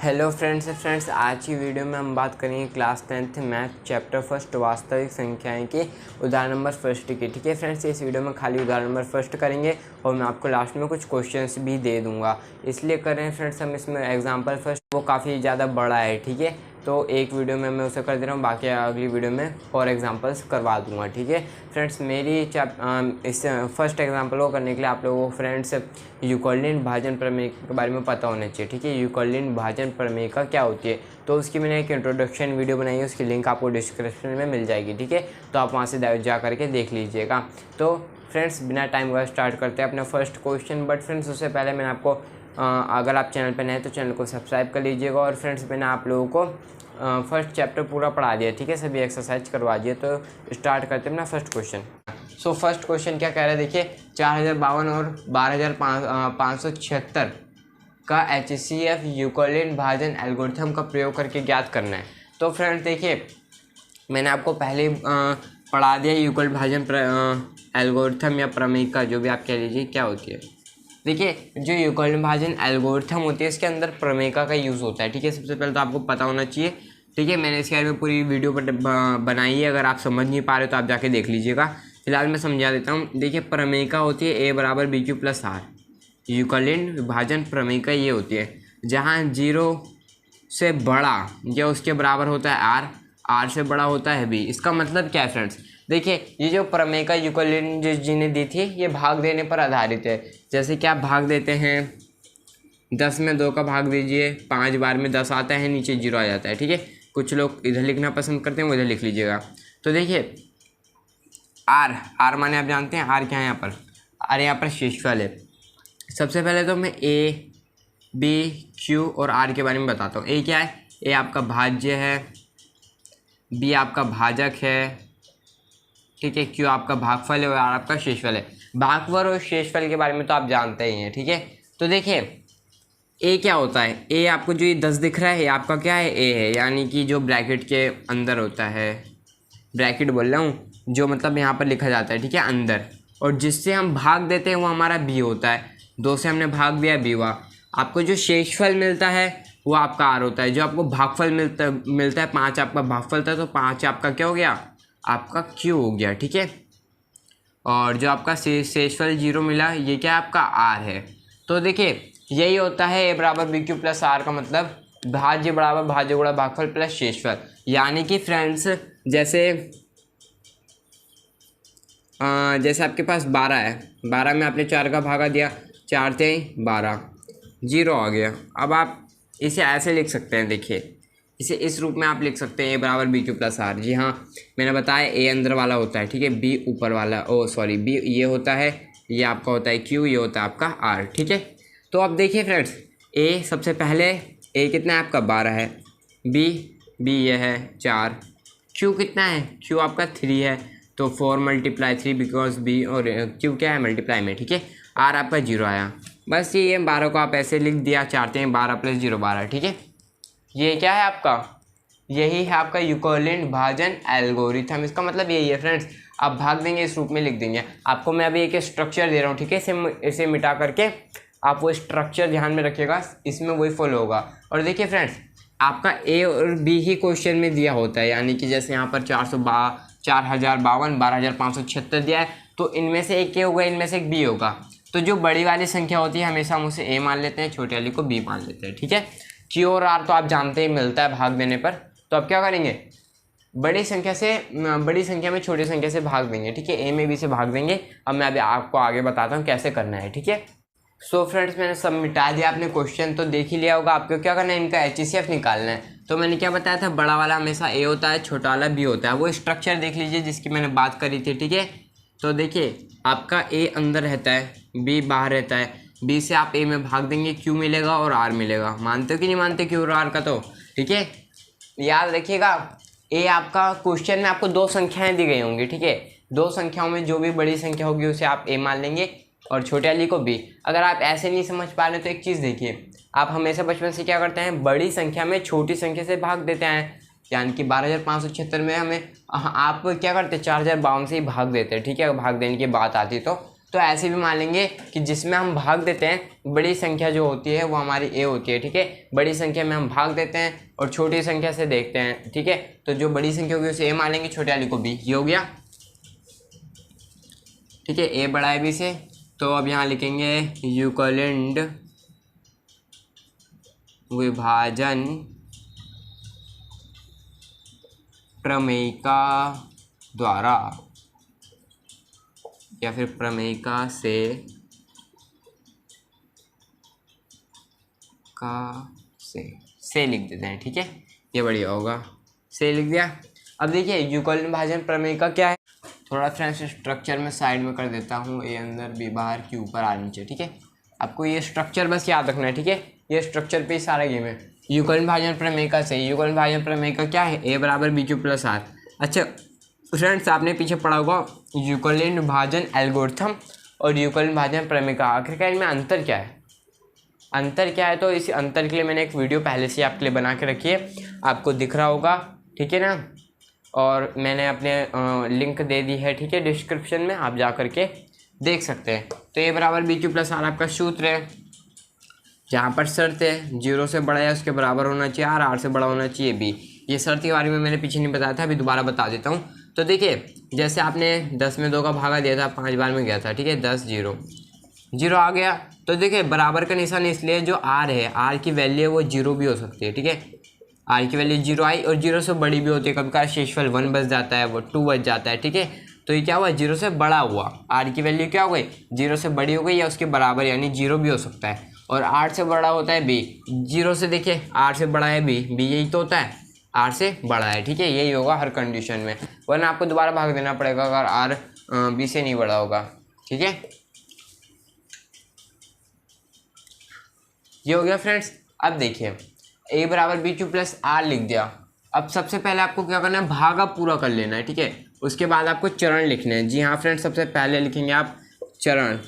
Hello friends आज की video में हम बात करेंगे class 10th math chapter first वास्तविक संख्याएं के उदाहरण नंबर फर्स्ट की। ठीक है फ्रेंड्स, इस वीडियो में खाली उदाहरण नंबर फर्स्ट करेंगे और मैं आपको लास्ट में कुछ क्वेश्चंस भी दे दूंगा। इसलिए कर रहे हैं फ्रेंड्स हम इसमें एग्जांपल फर्स्ट, वो काफ़ी ज़्यादा बड़ा है। ठीक है, तो एक वीडियो में मैं उसे कर दे रहा हूँ, बाकी अगली वीडियो में और एग्जांपल्स करवा दूंगा। ठीक है फ्रेंड्स, मेरी इस फर्स्ट एग्जांपल को करने के लिए आप लोगों को फ्रेंड्स यूक्लिडियन भाजन प्रमेय के बारे में पता होना चाहिए। ठीक है, यूक्लिडियन भाजन प्रमेय का क्या होती है, तो उसकी मैंने एक इंट्रोडक्शन वीडियो बनाई है, उसकी लिंक आपको डिस्क्रिप्शन में मिल जाएगी। ठीक है, तो आप वहाँ से जा करके देख लीजिएगा। तो फ्रेंड्स बिना टाइम का स्टार्ट करते हैं अपना फर्स्ट क्वेश्चन। बट फ्रेंड्स उससे पहले मैंने आपको अगर आप चैनल पर नए हैं तो चैनल को सब्सक्राइब कर लीजिएगा। और फ्रेंड्स मैंने आप लोगों को फर्स्ट चैप्टर पूरा पढ़ा दिया। ठीक है, सभी एक्सरसाइज करवा दिए। तो स्टार्ट करते हैं अपना first question. So first question क्या कह रहा है, देखिए 4052 और 12576 का HCF यूक्लिडियन भाजन एल्गोरिथम का प्रयोग करके ज्ञात करना है। तो फ्रेंड्स देखिए मैंने आपको पहले पढ़ा दिया यूक्लिडियन भाजन एल्गोरिथम या प्रमेय का, जो भी आप कह लीजिए, क्या होती है। देखिए जो यूक्लिडियन भाजन एल्गोरिथम होती है इसके अंदर प्रमेयिका का यूज़ होता है। ठीक है, सबसे पहले तो आपको पता होना चाहिए। ठीक है, मैंने इसके बारे में पूरी वीडियो बनाई है, अगर आप समझ नहीं पा रहे तो आप जाके देख लीजिएगा। फिलहाल मैं समझा देता हूँ। देखिए प्रमेयिका होती है A बराबर BQ प्लस R। यूक्लिडियन विभाजन प्रमेयिका ये होती है जहाँ 0 से बड़ा या उसके बराबर होता है R, R से बड़ा होता है B। इसका मतलब क्या है फ्रेंड्स, देखिए ये जो प्रमेयिका यूक्लिडियन जी ने दी थी ये भाग देने पर आधारित है। जैसे कि आप भाग देते हैं 10 में 2 का भाग दीजिए, 5 बार में 10 आता है, नीचे 0 आ जाता है। ठीक है, कुछ लोग इधर लिखना पसंद करते हैं, वो इधर लिख लीजिएगा। तो देखिए आर माने आप जानते हैं आर क्या है यहाँ पर, आर यहाँ पर शेषफल है। सबसे पहले तो मैं A, B, Q और R के बारे में बताता हूँ। A क्या है, A आपका भाज्य है, B आपका भाजक है, ठीक है, Q आपका भागफल है और R आपका शेषफल है। भागफल और शेषफल के बारे में तो आप जानते ही हैं। ठीक है, तो देखिए A क्या होता है, A आपको जो ये 10 दिख रहा है ये आपका क्या है, A है, यानी कि जो ब्रैकेट के अंदर होता है, ब्रैकेट बोल रहा हूँ, जो मतलब यहाँ पर लिखा जाता है। ठीक है, अंदर, और जिससे हम भाग देते हैं वो हमारा B होता है। 2 से हमने भाग दिया, B हुआ। आपको जो शेषफल मिलता है वो आपका R होता है। जो आपको भागफल मिलता है 5 आपका भागफल था, तो 5 आपका क्या हो गया, आपका Q हो गया। ठीक है, और जो आपका शेषफल 0 मिला ये क्या आपका R है। तो देखिए यही होता है A बराबर BQ प्लस R का मतलब भाज्य बराबर भाज्य गुणा भागफल प्लस शेषफल। यानी कि फ्रेंड्स जैसे आपके पास 12 है, 12 में आपने 4 का भागा दिया, 4 × 12, 0 आ गया। अब आप इसे ऐसे लिख सकते हैं, देखिए इसे इस रूप में आप लिख सकते हैं A बराबर BQ प्लस R। जी हाँ, मैंने बताया A अंदर वाला होता है, ठीक है, B ऊपर वाला, B ये होता है, ये आपका होता है Q, ये होता है आपका R। ठीक है, तो अब देखिए फ्रेंड्स A सबसे पहले A कितना है आपका 12 है, B ये है 4, Q कितना है, Q आपका 3 है, तो 4 × 3 बिकॉज B और Q क्या है मल्टीप्लाई में। ठीक है, R आपका 0 आया। बस ये 12 को आप ऐसे लिख दिया, 4 × 12 + 0 12। ठीक है, ये क्या है आपका, यही है आपका यूक्लिडियन भाजन एल्गोरिथम। इसका मतलब यही है फ्रेंड्स, आप भाग देंगे इस रूप में लिख देंगे। आपको मैं अभी एक स्ट्रक्चर दे रहा हूँ, ठीक है, इसे मिटा करके आप वो स्ट्रक्चर ध्यान में रखिएगा, इसमें वही फॉलो होगा। और देखिए फ्रेंड्स आपका A और B ही क्वेश्चन में दिया होता है, यानी कि जैसे यहाँ पर 4052 12576 दिया है, तो इनमें से एक A होगा, इनमें से एक B होगा। तो जो बड़ी वाली संख्या होती है हमेशा हम उसे A मान लेते हैं, छोटी वाली को B मान लेते हैं। ठीक है, Q और R तो आप जानते ही मिलता है भाग देने पर। तो अब क्या करेंगे, बड़ी संख्या में छोटी संख्या से भाग देंगे। ठीक है, A में B से भाग देंगे। अब मैं अभी आपको आगे बताता हूँ कैसे करना है। ठीक है, सो फ्रेंड्स मैंने सब मिटा दिया, आपने क्वेश्चन तो देख ही लिया होगा। आपको क्या करना है, इनका HCF निकालना है। तो मैंने क्या बताया था, बड़ा वाला हमेशा A होता है, छोटा वाला B होता है। वो स्ट्रक्चर देख लीजिए जिसकी मैंने बात करी थी। ठीक है, तो देखिए आपका A अंदर रहता है, B बाहर रहता है। B से आप A में भाग देंगे, Q मिलेगा और R मिलेगा। मानते हो कि नहीं मानते Q और R का? तो ठीक है, याद रखिएगा A आपका क्वेश्चन में आपको 2 संख्याएं दी गई होंगी। ठीक है, 2 संख्याओं में जो भी बड़ी संख्या होगी उसे आप A मान लेंगे और छोटे वाली को B। अगर आप ऐसे नहीं समझ पा रहे तो एक चीज़ देखिए, आप हमेशा बचपन से क्या करते हैं, बड़ी संख्या में छोटी संख्या से भाग देते हैं। यानी कि 12576 में हमें आप क्या करते हैं, 4052 से ही भाग देते हैं। ठीक है, भाग देने की बात आती तो तो ऐसे भी मान लेंगे कि जिसमें हम भाग देते हैं बड़ी संख्या जो होती है वो हमारी ए होती है, ठीक है। बड़ी संख्या में हम भाग देते हैं और छोटी संख्या से देखते हैं, ठीक है। तो जो बड़ी संख्या होगी उसे ए मान लेंगे, छोटे वाली को बी। ये हो गया, ठीक है। ए बड़ा है बी से, तो अब यहाँ लिखेंगे यूक्लिड विभाजन प्रमेयिका द्वारा या फिर प्रमेयिका से लिख देते हैं, ठीक है। ये बढ़िया होगा, से लिख दिया। अब देखिए यूक्लिड विभाजन प्रमेयिका क्या है, थोड़ा फ्रेंड्स स्ट्रक्चर में साइड में कर देता हूँ, ए अंदर बी बाहर क्यू ऊपर आर नीचे, ठीक है। आपको ये स्ट्रक्चर बस याद रखना है, ठीक है। ये स्ट्रक्चर पे सारा गेम है। यूक्लिड विभाजन प्रमेयिका से, यूक्लिड विभाजन प्रमेयिका क्या है, ए बराबर बी क्यू प्लस आर। अच्छा फ्रेंड्स, आपने पीछे पढ़ा होगा यूक्लिड विभाजन एल्गोरिथम और यूक्लिड विभाजन प्रमेयिका, आखिरकार इनमें अंतर क्या है, अंतर क्या है। तो इस अंतर के लिए मैंने एक वीडियो पहले से आपके लिए बना के रखी है, आपको दिख रहा होगा, ठीक है ना। और मैंने अपने लिंक दे दी है, ठीक है, डिस्क्रिप्शन में, आप जा करके देख सकते हैं। तो ए बराबर बी क्यू प्लस आर आपका सूत्र है, जहाँ पर शर्त है 0 से बड़ा है उसके बराबर होना चाहिए आर, आर से बड़ा होना चाहिए बी। ये शर्त के बारे में मैंने पीछे नहीं बताया था, अभी दोबारा बता देता हूँ। तो देखिए जैसे आपने 10 में 2 का भागा दिया था, 5 बार में गया था, ठीक है, 10 0 0 आ गया। तो देखिए बराबर का निशान इसलिए जो आर है, आर की वैल्यू है वो 0 भी हो सकती है, ठीक है। आर की वैल्यू 0 आई और 0 से बड़ी भी होती है, कभी कभी शेषफल 1 बच जाता है, वो 2 बच जाता है, ठीक है। तो ये क्या हुआ, 0 से बड़ा हुआ, आर की वैल्यू क्या हो गई, 0 से बड़ी हो गई या उसके बराबर, यानी 0 भी हो सकता है। और 8 से बड़ा होता है बी, 0 से देखिए 8 से बड़ा है बी, बी यही तो होता है, आर से बड़ा है, ठीक है। यही होगा हर कंडीशन में, वरना आपको दोबारा भाग देना पड़ेगा अगर आर बी से नहीं बड़ा होगा, ठीक है। ये हो गया फ्रेंड्स। अब देखिए ए बराबर बी क्यू प्लस आर लिख दिया। अब सबसे पहले आपको क्या करना है, भागा पूरा कर लेना है, ठीक है। उसके बाद आपको चरण लिखने हैं। जी हाँ फ्रेंड्स, सबसे पहले लिखेंगे आप चरण,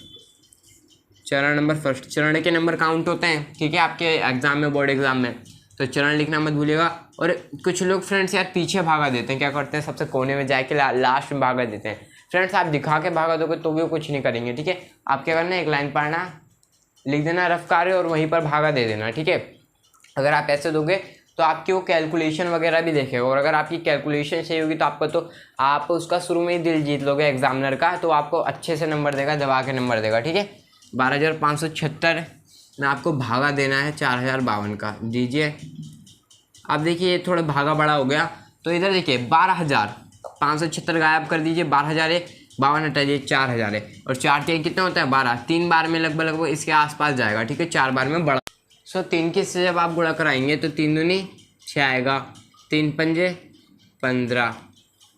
चरण नंबर फर्स्ट। चरण के नंबर काउंट होते हैं, ठीक है, आपके एग्जाम में, बोर्ड एग्जाम में, तो चरण लिखना मत भूलिएगा। और कुछ लोग फ्रेंड्स यार पीछे भागा देते हैं, क्या करते हैं, सबसे कोने में जाके लास्ट में भागा देते हैं। फ्रेंड्स आप दिखा के भागा दोगे तो भी कुछ नहीं करेंगे, ठीक है। आप क्या करना है, एक लाइन पढ़ना, लिख देना रफ कार्य और वहीं पर भागा दे देना, ठीक है। अगर आप ऐसे दोगे तो आपकी वो कैलकुलेशन वगैरह भी देखेगा, और अगर आपकी कैलकुलेशन सही होगी तो आपको, तो आप उसका शुरू में ही दिल जीत लोगे एग्जामिनर का, तो आपको अच्छे से नंबर देगा, दबा के नंबर देगा, ठीक है। 12,576 में आपको भागा देना है 4,052 का, दीजिए। अब देखिए ये थोड़ा भागा बड़ा हो गया, तो इधर देखिए 12,576 गायब कर दीजिए, 12,000 है, 52 हटाइए, 4,000 है, और 4 के कितना होता है 12, 3 बार में लगभग इसके आसपास जाएगा, ठीक है, 4 बार में बड़ा। 3 के से जब आप गुणा कराएंगे तो 3 दूनी 6 आएगा, 3 पंजे 15,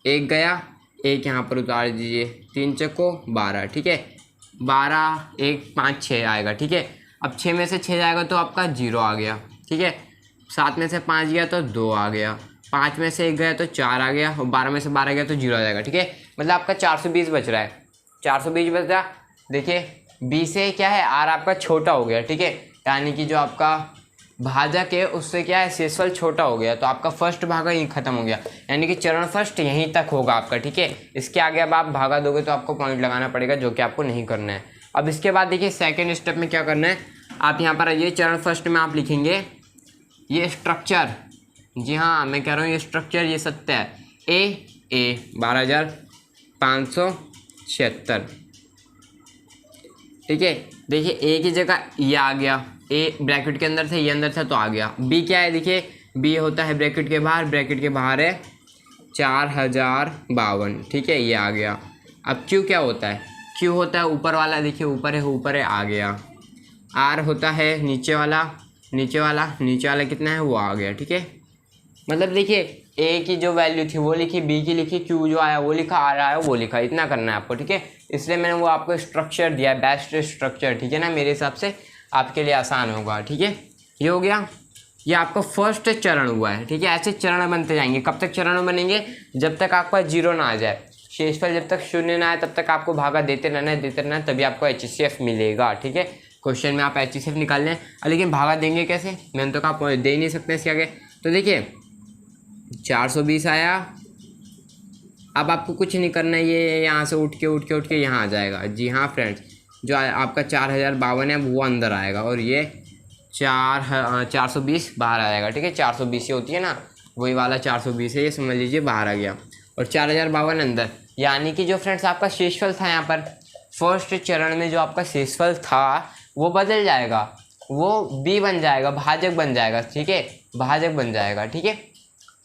एक गया, एक यहाँ पर उतार दीजिए, 3 चक्को 12, ठीक है, 12 1 5 6 आएगा, ठीक है। अब 6 में से 6 जाएगा तो आपका 0 आ गया, ठीक है। 7 में से 5 गया तो 2 आ गया, 5 में से 1 गया तो 4 आ गया, और 12 में से 12 गया तो 0 आ जाएगा, ठीक है। मतलब आपका 420 बच रहा है, 420 बच रहा। देखिए बी से क्या है, आर आपका छोटा हो गया, ठीक है, यानी कि जो आपका भाजक है उससे क्या है, शेषफल छोटा हो गया, तो आपका फर्स्ट भागा यहीं खत्म हो गया, यानी कि चरण फर्स्ट यहीं तक होगा आपका, ठीक है। इसके आगे अब आप भागा दोगे तो आपको पॉइंट लगाना पड़ेगा, जो कि आपको नहीं करना है। अब इसके बाद देखिए सेकंड स्टेप में क्या करना है, आप यहाँ पर आइए, चरण फर्स्ट में आप लिखेंगे ये स्ट्रक्चर, जी हाँ मैं कह रहा हूँ ये स्ट्रक्चर, ये सत्य है, ए 12,576, ठीक है। देखिए ए की जगह ये आ गया, ए ब्रैकेट के अंदर था, ये अंदर था तो आ गया। बी क्या है, देखिए बी होता है ब्रैकेट के बाहर, ब्रैकेट के बाहर है 4,052, ठीक है, ये आ गया। अब क्यू क्या होता है, क्यू होता है ऊपर वाला, देखिए ऊपर है आ गया। आर होता है नीचे वाला, नीचे वाला कितना है वो आ गया, ठीक है। मतलब देखिए ए की जो वैल्यू थी वो लिखी, बी की लिखी, क्यू जो आया वो लिखा, आर आया वो लिखा, इतना करना है आपको, ठीक है। इसलिए मैंने वो आपको स्ट्रक्चर दिया है, बेस्ट स्ट्रक्चर, ठीक है ना, मेरे हिसाब से आपके लिए आसान होगा, ठीक है। ये हो गया, ये आपका फर्स्ट चरण हुआ है, ठीक है। ऐसे चरण बनते जाएंगे, कब तक चरण बनेंगे, जब तक आपका 0 ना आ जाए, शेषफल जब तक 0 ना आए तब तक आपको भागा देते रहना है, तभी आपको HCF मिलेगा, ठीक है। क्वेश्चन में आप HCF निकाल लें, लेकिन भागा देंगे कैसे, मैंने तो कहा दे ही नहीं सकते इसके आगे। तो देखिए 420 आया, अब आपको कुछ नहीं करना है, ये यहाँ से उठ के यहाँ आ जाएगा। जी हाँ फ्रेंड्स, जो आपका 4052 है वो अंदर आएगा और ये 420 बाहर आ जाएगा। ठीक है, 420 होती है ना, वही वाला 420 है, ये समझ लीजिए बाहर आ गया और 4052 अंदर। यानी कि जो फ्रेंड्स आपका शेषफल था यहाँ पर फर्स्ट चरण में, जो आपका शेषफल था वो बदल जाएगा, वो b बन जाएगा, भाजक बन जाएगा। ठीक है, भाजक बन जाएगा। ठीक है,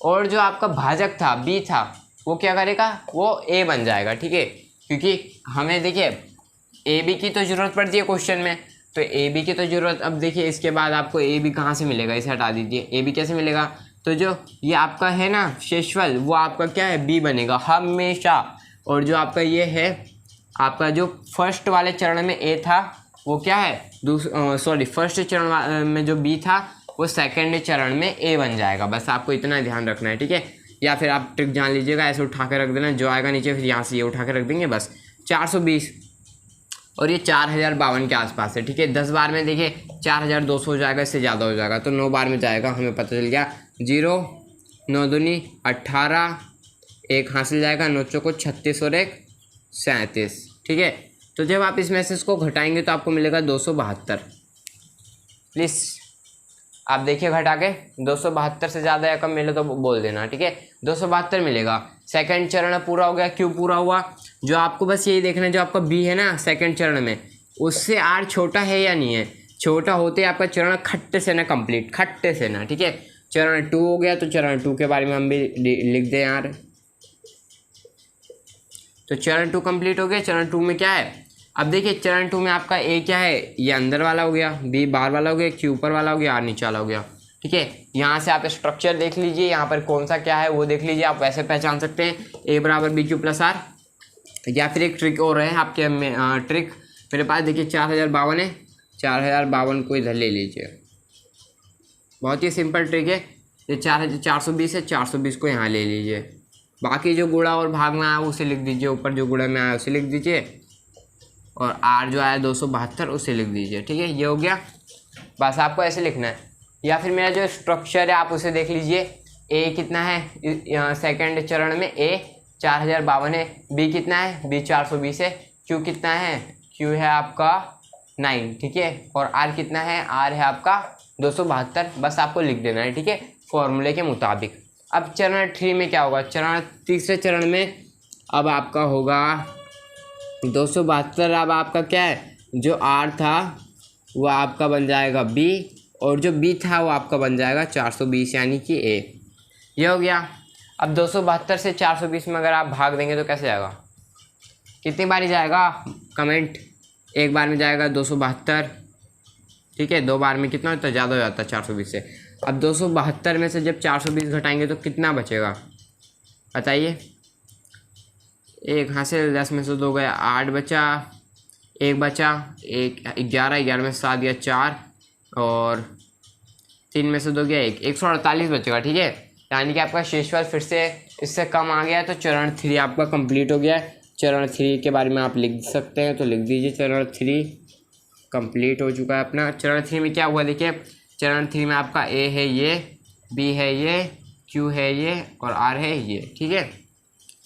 और जो आपका भाजक था b था वो क्या करेगा, वो a बन जाएगा। ठीक है, क्योंकि हमें देखिए ए बी की तो ज़रूरत पड़ती है क्वेश्चन में, तो ए बी की तो ज़रूरत। अब देखिए इसके बाद आपको ए बी कहाँ से मिलेगा, इसे हटा दीजिए। ए बी कैसे मिलेगा, तो जो ये आपका है ना शेषफल, वो आपका क्या है, बी बनेगा हमेशा। और जो आपका ये है, आपका जो फर्स्ट वाले चरण में ए था वो क्या है, फर्स्ट चरण में जो बी था वो सेकेंड चरण में ए बन जाएगा। बस आपको इतना ध्यान रखना है। ठीक है, या फिर आप ट्रिक जान लीजिएगा, ऐसे उठा के रख देना, जो आएगा नीचे फिर यहाँ से ये उठा के रख देंगे बस। 420 और ये 4052 के आसपास है। ठीक है, 10 बार में देखिए 4200 हो जाएगा, इससे ज़्यादा हो जाएगा, तो 9 बार में जाएगा, हमें पता चल गया। 0 9 दूनी 18, 1 हासिल जाएगा, 9 चौको 36 और 1 37। ठीक है, तो जब आप इस मैसेज को घटाएंगे तो आपको मिलेगा 272। प्लीज़ आप देखिए घटा के, 272 से ज़्यादा या कम मिले तो बोल देना। ठीक है, 272 मिलेगा। सेकंड चरण पूरा हो गया। क्यों पूरा हुआ, जो आपको बस यही देखना है, जो आपका बी है ना सेकंड चरण में, उससे आर छोटा है या नहीं है। छोटा होते आपका चरण खट्टे से ना कंप्लीट, खट्टे से ना। ठीक है, चरण 2 हो गया, तो चरण 2 के बारे में हम भी लिख दें यार। तो चरण 2 कंप्लीट हो गया। चरण 2 में क्या है, अब देखिए चरण 2 में आपका ए क्या है, ये अंदर वाला हो गया, बी बाहर वाला हो गया, क्यू ऊपर वाला हो गया, आर नीचे वाला हो गया। ठीक है, यहाँ से आप स्ट्रक्चर देख लीजिए, यहाँ पर कौन सा क्या है वो देख लीजिए, आप वैसे पहचान सकते हैं। ए बराबर बी क्यू प्लस आर। या फिर एक ट्रिक और है आपके ट्रिक मेरे पास, देखिए 4052 है, 4052 को इधर ले लीजिए। बहुत ही सिंपल ट्रिक है। ये 420 है, 420 को यहाँ ले लीजिए। बाकी जो गुणा और भाग में आया उसे लिख दीजिए, ऊपर जो गुणा में आया उसे लिख दीजिए, और आर जो आया 272 उसे लिख दीजिए। ठीक है, ये हो गया। बस आपको ऐसे लिखना है। या फिर मेरा जो स्ट्रक्चर है आप उसे देख लीजिए। ए कितना है सेकंड चरण में, ए 4052 है, बी कितना है, बी 420 है, क्यू कितना है, क्यू है आपका 9। ठीक है, और आर कितना है, आर है आपका 272। बस आपको लिख देना है। ठीक है, फॉर्मूले के मुताबिक। अब चरण 3 में क्या होगा, तीसरे चरण में अब आपका होगा 272। अब आपका क्या है, जो आर था वो आपका बन जाएगा बी, और जो बी था वो आपका बन जाएगा 420 यानी कि ए। ये हो गया। अब 272 से 420 में अगर आप भाग देंगे तो कैसे जाएगा, कितनी बारी जाएगा, कमेंट। एक बार में जाएगा 272। ठीक है, 2 बार में कितना होता है, ज़्यादा हो जाता है 420 से। अब 272 में से जब 420 घटाएंगे तो कितना बचेगा बताइए। 1 यहाँ से 10 में से 2 गया, 8 बचा, 1 बचा, 11 में से 7 गया 4, और 3 में से 2 गया 1, 148 बचेगा। ठीक है, यानी कि आपका शेषफल फिर से इससे कम आ गया, तो चरण 3 आपका कंप्लीट हो गया है। चरण 3 के बारे में आप लिख सकते हैं, तो लिख दीजिए चरण 3 कंप्लीट हो चुका है अपना। चरण 3 में क्या हुआ देखिए, चरण 3 में आपका ए है ये, बी है ये, क्यू है ये, और आर है ये। ठीक है,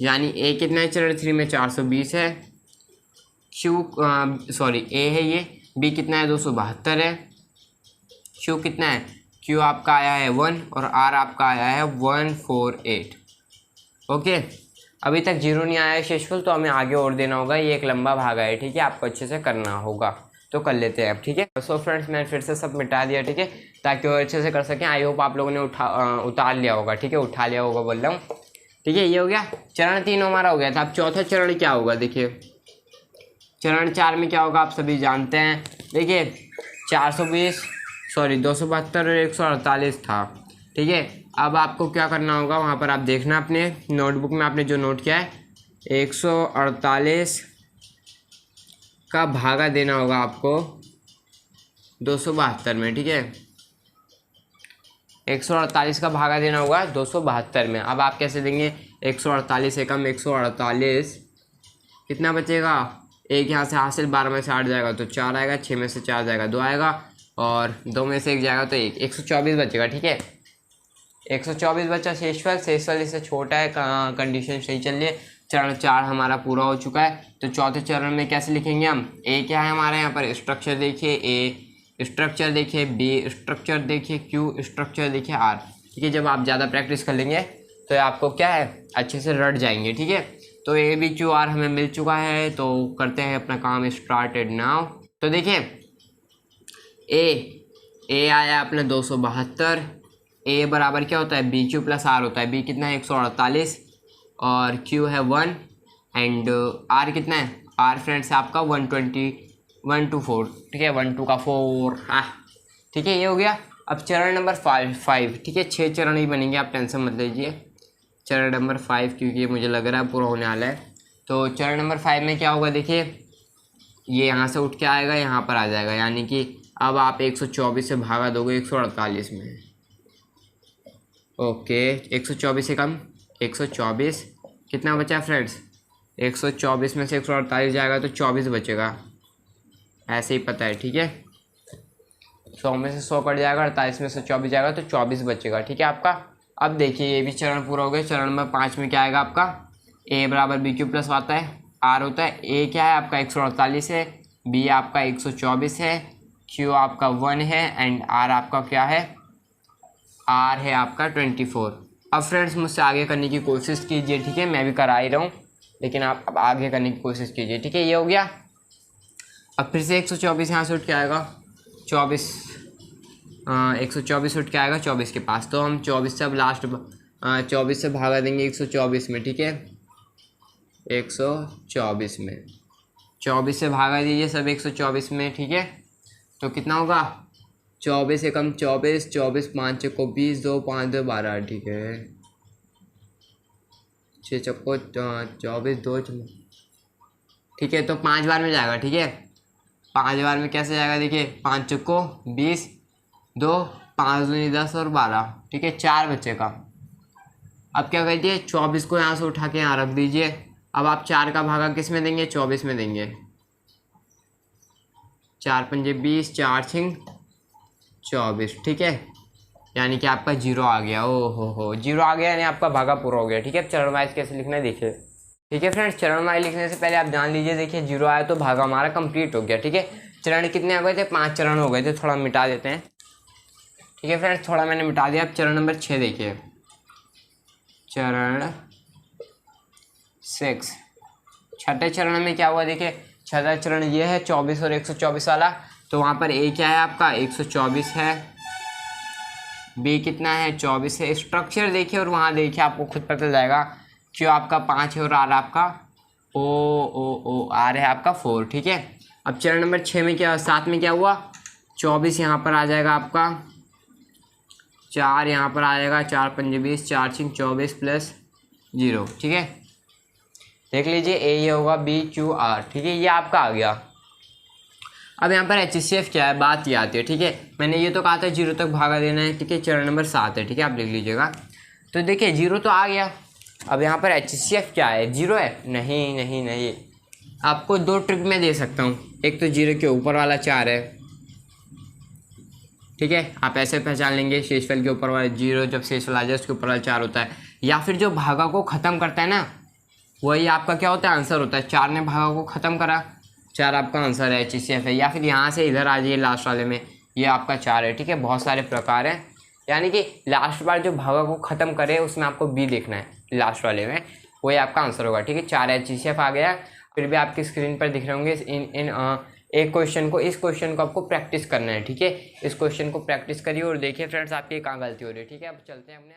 यानी ए कितना है चरण 3 में, 420 है, ए है ये, बी कितना है 272 है, क्यू कितना है, क्यू आपका आया है 1, और आर आपका आया है 148। ओके, अभी तक 0 नहीं आया है शेषफल, तो हमें आगे और देना होगा। ये एक लंबा भागा है। ठीक है, आपको अच्छे से करना होगा, तो कर लेते हैं अब। ठीक है, सो फ्रेंड्स मैंने फिर से सब मिटा दिया। ठीक है, ताकि और अच्छे से कर सकें। आई होप आप लोगों ने उतार लिया होगा। ठीक है, उठा लिया होगा बोल रहा हूँ। ठीक है, ये हो गया। चरण 3 हमारा हो गया था। अब चौथा चरण क्या होगा देखिए, चरण 4 में क्या होगा आप सभी जानते हैं। देखिए 272 और 148 था। ठीक है, अब आपको क्या करना होगा, वहाँ पर आप देखना अपने नोटबुक में आपने जो नोट किया है, 148 का भागा देना होगा आपको 272 में। ठीक है, 148 का भागा देना होगा 272 में। अब आप कैसे देंगे, 148 एकम 148, कितना बचेगा, एक यहाँ से हासिल, 12 में से 8 जाएगा तो 4 आएगा, 6 में से 4 जाएगा 2 आएगा, और 2 में से 1 जाएगा तो 124 बचेगा। ठीक है, 124 बचा शेषफल। शेषफल इससे छोटा है, कंडीशन सही चल रही है, चरण 4 हमारा पूरा हो चुका है। तो चौथे चरण में कैसे लिखेंगे हम, ए क्या है हमारे यहाँ पर स्ट्रक्चर देखिए, ए स्ट्रक्चर देखिए, बी स्ट्रक्चर देखिए, क्यू स्ट्रक्चर देखिए, आर। ठीक है, जब आप ज़्यादा प्रैक्टिस कर लेंगे तो आपको क्या है अच्छे से रट जाएंगे। ठीक है, तो ए बी क्यू आर हमें मिल चुका है, तो करते हैं अपना काम स्टार्टेड नाउ। तो देखिए ए आया अपना 272, ए बराबर क्या होता है बी क्यू प्लस आर होता है, बी कितना है 148 और क्यू है 1 एंड आर कितना है, आर फ्रेंड्स आपका 120 1 to 4। ठीक है, 1 2 का 4 ठीक है, ये हो गया। अब चरण नंबर 5। ठीक है, 6 चरण ही बनेंगे, आप टेंशन मत लीजिए। चरण नंबर 5 क्योंकि ये मुझे लग रहा है पूरा होने वाला है। तो चरण नंबर 5 में क्या होगा, देखिए ये यहाँ से उठ के आएगा, यहाँ पर आ जाएगा, यानी कि अब आप 124 से भागा दोगे 148 में। ओके, 124 से कम 124 कितना बचा फ्रेंड्स, 124 में से 148 जाएगा तो 24 बचेगा, ऐसे ही पता है। ठीक है, 100 में से 100 कट जाएगा, 48 में से 24 जाएगा तो 24 बचेगा। ठीक है आपका। अब देखिए ये भी चरण पूरा हो गया। चरण नंबर 5 में क्या आएगा आपका, ए बराबर बी क्यू प्लस आता है, आर होता है, ए क्या है आपका 148 है, बी आपका 124 है, क्यू आपका 1 है एंड आर आपका क्या है, आर है आपका 24। अब फ्रेंड्स मुझसे आगे करने की कोशिश कीजिए। ठीक है, मैं भी करा ही रहा हूँ, लेकिन आप अब आगे करने की कोशिश कीजिए। ठीक है, ये हो गया। अब फिर से 124 यहाँ से उठ के आएगा 24, 124 उठ के आएगा 24 के पास, तो हम 24 से अब लास्ट 24 से भागा देंगे 124 में। ठीक है, 124 में 24 से भागा दीजिए सब 124 में। ठीक है, तो कितना होगा 24 से कम 24, 24 5 चक्को 20, 2 5 2 12। ठीक है, 6 चक्को 24 2। ठीक है, तो 5 बार में जाएगा। ठीक है, 5 बार में कैसे जाएगा, देखिए 5 चक्को 20, 2 5 दूनी 10 और 12। ठीक है, 4 बचेगा। अब क्या करिए 24 को यहाँ से उठा के यहाँ रख दीजिए। अब आप 4 का भागा किस में देंगे, 24 में देंगे। 4 पंजे 20, 4 छिंग 24। ठीक है, यानी कि आपका 0 आ गया। ओ हो 0 आ गया, यानी आपका भागा पूरा हो गया। ठीक है, चरण वाइज कैसे लिखना है देखिए। ठीक है फ्रेंड्स, चरण वाइज लिखने से पहले आप जान लीजिए, देखिए 0 आया तो भागा हमारा कंप्लीट हो गया। ठीक है, चरण कितने हो गए थे, 5 चरण हो गए थे, थोड़ा मिटा देते हैं। ठीक है फ्रेंड्स, थोड़ा मैंने मिटा दिया। अब चरण नंबर 6 देखिए, चरण 6 छठे चरण में क्या हुआ, देखिए छठा चरण ये है 24 और 124 वाला। तो वहाँ पर ए क्या है आपका 124 है, बी कितना है 24 है। स्ट्रक्चर देखिए और वहाँ देखिए आपको खुद पता चल जाएगा। क्यू आपका 5 है और आर आपका ओ आर है आपका 4। ठीक है, अब चरण नंबर 6 में क्या 7 में क्या हुआ, 24 यहाँ पर आ जाएगा आपका, 4 यहाँ पर आ जाएगा, 4 पंजे 20, 4 छिंग 24 प्लस 0। ठीक है, देख लीजिए ए ये होगा बी क्यू आर। ठीक है, ये आपका आ गया। अब यहाँ पर HCF क्या है, बात ये आती है। ठीक है, मैंने ये तो कहा था 0 तक भागा देना है। ठीक है, चरण नंबर 7 है। ठीक है, आप लिख लीजिएगा। तो देखिए 0 तो आ गया। अब यहाँ पर HCF क्या है, 0 है, नहीं, आपको 2 ट्रिक में दे सकता हूँ। एक तो 0 के ऊपर वाला 4 है। ठीक है, आप ऐसे पहचान लेंगे, शेषफल के ऊपर वाला 0 जब शेषफल आ जाए उसके ऊपर वाला 4 होता है, या फिर जो भागा को ख़त्म करता है ना, वही आपका क्या होता है, आंसर होता है। 4 ने भागा को ख़त्म करा, 4 आपका आंसर है, HCF है। या फिर यहाँ से इधर आ जाइए लास्ट वाले में, ये आपका 4 है। ठीक है, बहुत सारे प्रकार हैं, यानी कि लास्ट बार जो भागा को ख़त्म करे उसमें आपको बी देखना है, लास्ट वाले में, वही आपका आंसर होगा। ठीक है, 4 HCF आ गया। फिर भी आपकी स्क्रीन पर दिख रहे होंगे एक क्वेश्चन को, इस क्वेश्चन को आपको प्रैक्टिस करना है। ठीक है, इस क्वेश्चन को प्रैक्टिस करिए और देखिए फ्रेंड्स आपकी कहाँ गलती हो रही है। ठीक है, अब चलते हैं अपने